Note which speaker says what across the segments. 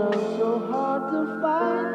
Speaker 1: So hard to find.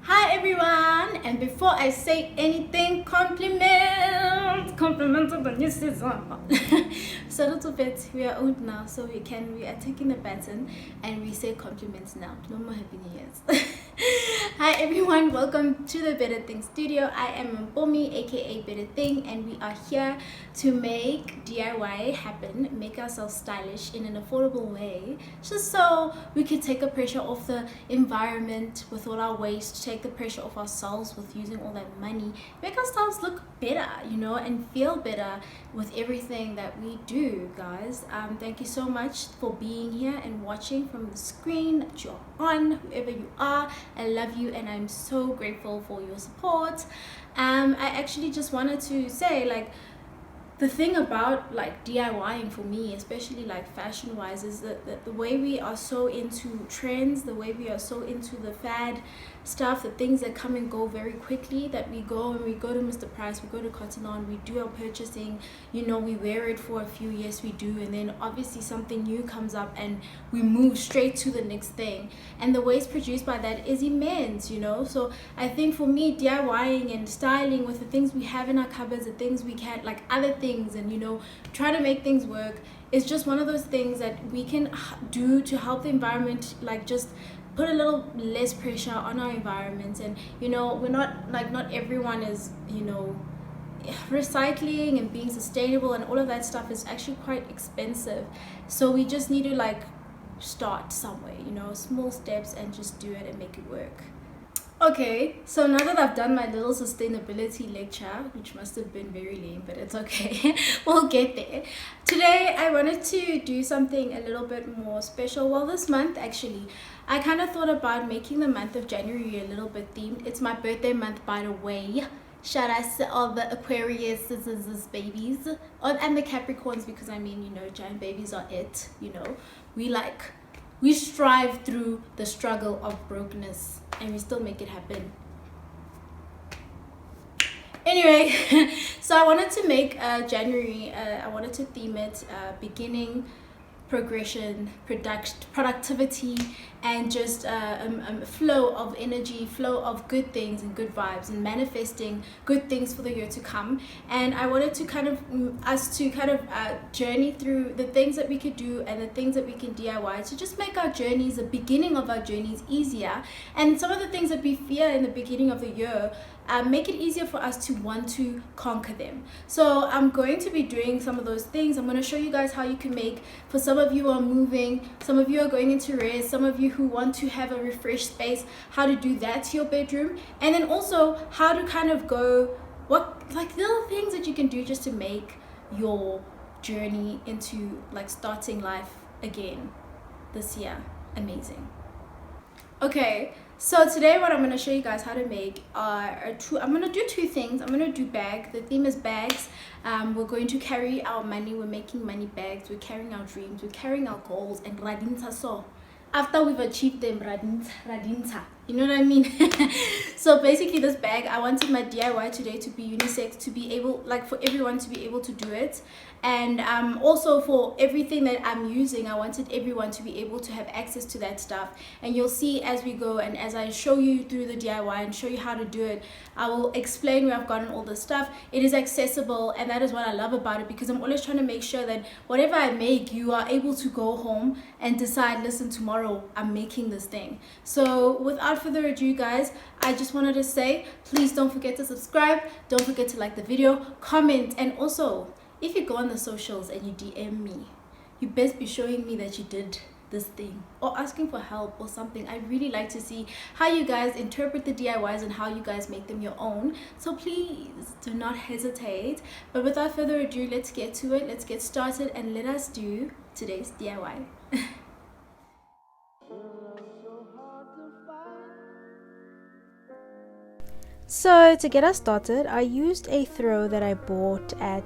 Speaker 2: Hi everyone, and before I say anything, compliment on the new season. So a little bit, we are old now, so we are taking the baton and we say compliments now. No more happy new years. Hi everyone, welcome to the Better Thing Studio. I am Mbomi, aka Better Thing, and we are here to make DIY happen, make ourselves stylish in an affordable way, just so we can take the pressure off the environment with all our waste, take the pressure off ourselves with using all that money, make ourselves look better, and feel better with everything that we do, guys. Thank you so much for being here and watching from the screen that you're on, whoever you are. I love you and I'm so grateful for your support. I actually just wanted to say, like, the thing about like DIYing for me, especially like fashion wise, is that the way we are so into trends, the way we are so into the fad stuff, the things that come and go very quickly, that we go to Mr. Price, we go to Cotton On, we do our purchasing, we wear it for a few years, we do, and then obviously something new comes up and we move straight to the next thing, and the waste produced by that is immense. So I think for me, DIYing and styling with the things we have in our cupboards, the things we can, like other things, and trying to make things work, is just one of those things that we can do to help the environment, like just put a little less pressure on our environment. And we're not everyone is recycling and being sustainable, and all of that stuff is actually quite expensive, so we just need to like start somewhere, small steps, and just do it and make it work. Okay, so now that I've done my little sustainability lecture, which must have been very lame, but it's okay, we'll get there. Today, I wanted to do something a little bit more special. Well, this month, actually, I kind of thought about making the month of January a little bit themed. It's my birthday month, by the way. Shout out to all the Aquarius babies, and the Capricorns, because giant babies are it. We strive through the struggle of brokenness and we still make it happen. Anyway, so I wanted to make January, I wanted to theme it beginning, progression, productivity, and just flow of energy, flow of good things and good vibes, and manifesting good things for the year to come. And I wanted to kind of journey through the things that we could do and the things that we can DIY to just make our journeys, the beginning of our journeys, easier, and some of the things that we fear in the beginning of the year, make it easier for us to want to conquer them. So I'm going to be doing some of those things. I'm going to show you guys how you can make, for some of you who are moving, some of you are going into rest, some of you who want to have a refreshed space, how to do that to your bedroom, and then also how to kind of go, like little things that you can do just to make your journey into like starting life again this year amazing. Okay, so today what I'm going to show you guys how to make are I'm going to do two things. I'm going to do bags. The theme is bags. We're going to carry our money. We're making money bags. We're carrying our dreams. We're carrying our goals. And radinta, so after we've achieved them, radinta. You know what I mean? So basically this bag, I wanted my DIY today to be unisex, to be able, like for everyone to be able to do it. And also for everything that I'm using, I wanted everyone to be able to have access to that stuff. And you'll see as we go, and as I show you through the DIY and show you how to do it, I will explain where I've gotten all this stuff. It is accessible, and that is what I love about it, because I'm always trying to make sure that whatever I make, you are able to go home and decide, listen, tomorrow I'm making this thing. So without further ado, guys, I just wanted to say, please don't forget to subscribe, don't forget to like the video, comment, and also if you go on the socials and you DM me, you best be showing me that you did this thing or asking for help or something. I really like to see how you guys interpret the DIYs and how you guys make them your own. So please do not hesitate. But without further ado, let's get to it. Let's get started and let us do today's DIY. So to get us started, I used a throw that I bought at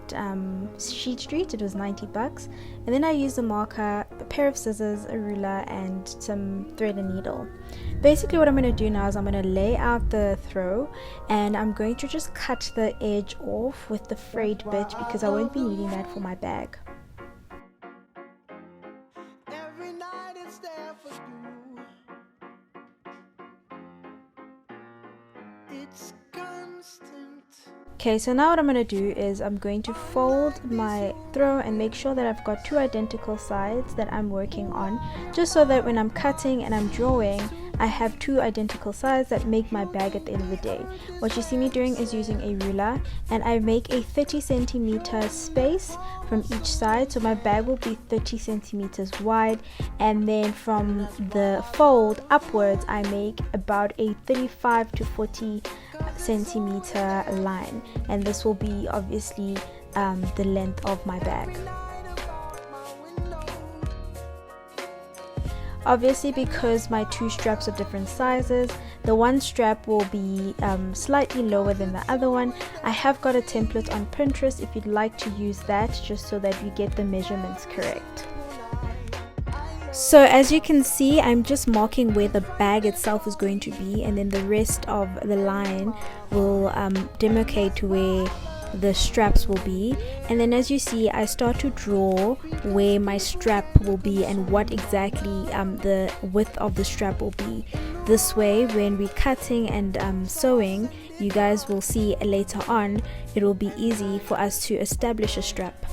Speaker 2: Sheet Street. It was 90 bucks. And then I used a marker, a pair of scissors, a ruler, and some thread and needle. Basically what I'm going to do now is I'm going to lay out the throw, and I'm going to just cut the edge off with the frayed bit because I won't be needing that for my bag. Okay, so now what I'm going to do is I'm going to fold my throw and make sure that I've got two identical sides that I'm working on, just so that when I'm cutting and I'm drawing, I have two identical sides that make my bag at the end of the day. What you see me doing is using a ruler, and I make a 30 centimeter space from each side, so my bag will be 30 centimeters wide, and then from the fold upwards I make about a 35 to 40 centimeter line, and this will be obviously the length of my bag. Obviously, because my two straps are different sizes, the one strap will be slightly lower than the other one. I have got a template on Pinterest if you'd like to use that, just so that you get the measurements correct. So as you can see, I'm just marking where the bag itself is going to be, and then the rest of the line will demarcate to where the straps will be. And then as you see, I start to draw where my strap will be and what exactly the width of the strap will be. This way, when we're cutting and sewing, you guys will see later on, it will be easy for us to establish a strap.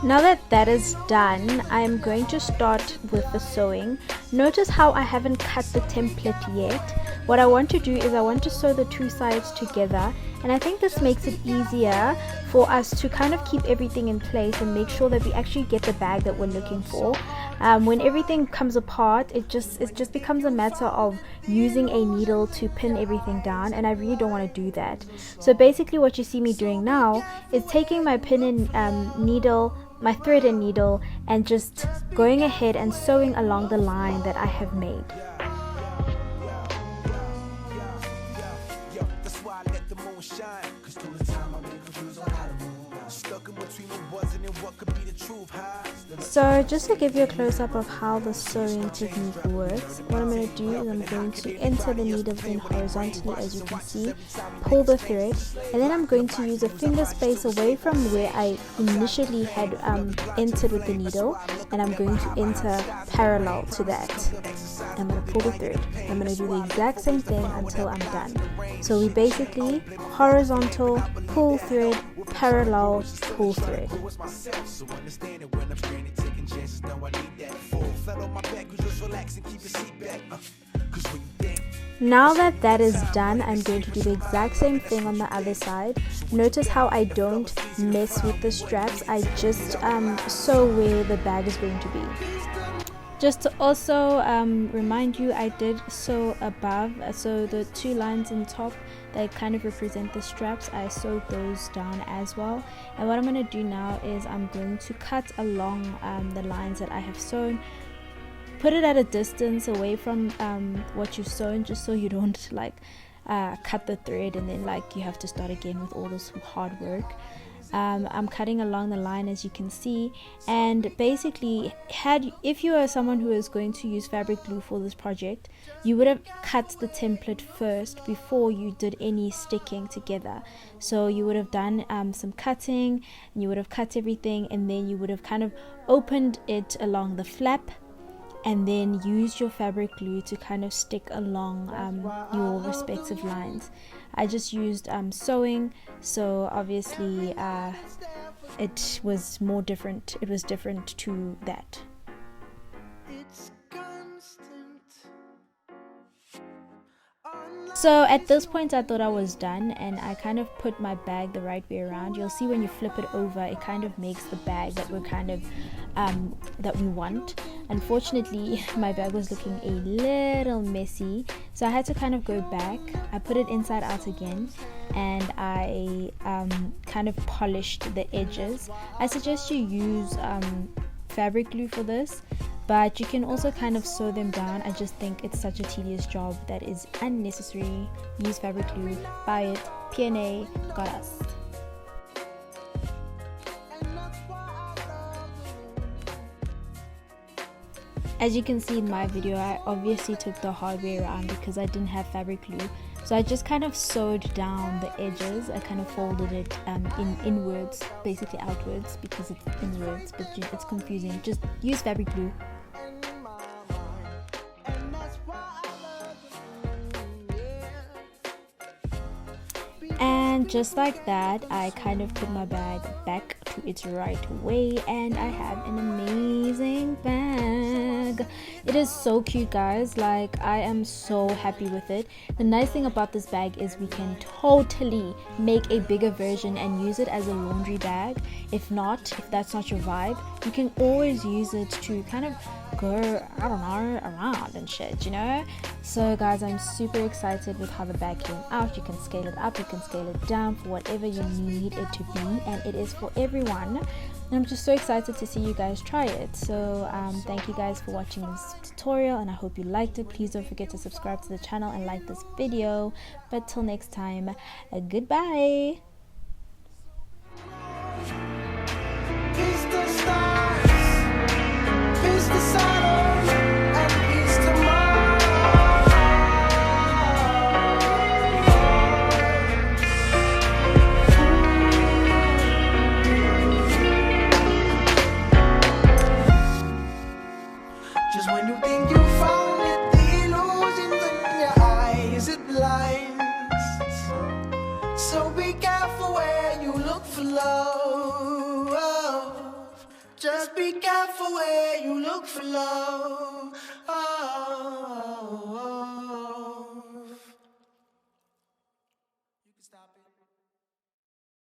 Speaker 2: Now that that is done, I'm going to start with the sewing. Notice how I haven't cut the template yet. What I want to do is I want to sew the two sides together, and I think this makes it easier for us to kind of keep everything in place and make sure that we actually get the bag that we're looking for. When everything comes apart, it just becomes a matter of using a needle to pin everything down, and I really don't want to do that. So basically what you see me doing now is taking my pin and needle, my thread and needle, and just going ahead and sewing along the line that I have made. So just to give you a close-up of how the sewing technique works, what I'm going to do is I'm going to enter the needle in horizontally, as you can see, pull the thread, and then I'm going to use a finger space away from where I initially had entered with the needle, and I'm going to enter parallel to that. I'm going to pull the thread. I'm going to do the exact same thing until I'm done. So we basically horizontal, pull thread, parallel, pull thread. Now that that is done, I'm going to do the exact same thing on the other side. Notice how I don't mess with the straps. I just sew where the bag is going to be. Just to also remind you, I did sew above, so the two lines in top that kind of represent the straps, I sewed those down as well. And what I'm going to do now is I'm going to cut along the lines that I have sewn. Put it at a distance away from what you've sewn, just so you don't cut the thread and then you have to start again with all this hard work. I'm cutting along the line, as you can see, and basically if you are someone who is going to use fabric glue for this project, you would have cut the template first before you did any sticking together. So you would have done some cutting, and you would have cut everything, and then you would have kind of opened it along the flap, and then use your fabric glue to kind of stick along your respective lines. I just used sewing, so obviously it was more different. It was different to that. So at this point I thought I was done, and I kind of put my bag the right way around. You'll see when you flip it over, it kind of makes the bag that we're kind of that we want. Unfortunately, my bag was looking a little messy, so I had to kind of go back. I put it inside out again, and I kind of polished the edges. I suggest you use fabric glue for this.
Speaker 3: but you can also kind of sew them down. I just think it's such a tedious job that is unnecessary. Use fabric glue, buy it, P&A, got us. As you can see in my video, I obviously took the hard way around because I didn't have fabric glue. So I just kind of sewed down the edges. I kind of folded it inwards, basically outwards, because it's inwards, but it's confusing. Just use fabric glue. And just like that, I kind of put my bag back to its right way, and I have an amazing bag. It is so cute, guys. Like, I am so happy with it. The nice thing about this bag is we can totally make a bigger version and use it as a laundry bag. If that's not your vibe, you can always use it to kind of go, I don't know, around and shit, you know. So guys, I'm super excited with how the bag came out. You can scale it up, you can scale it down for whatever you need it to be, and it is for everyone. And I'm just so excited to see you guys try it. So thank you guys for watching this tutorial, and I hope you liked it. Please don't forget to subscribe to the channel and like this video. But till next time, goodbye.
Speaker 1: Just when you think you found it, the illusions in your eyes, it blinds. So be careful where you look for love. Just be careful where you look for love.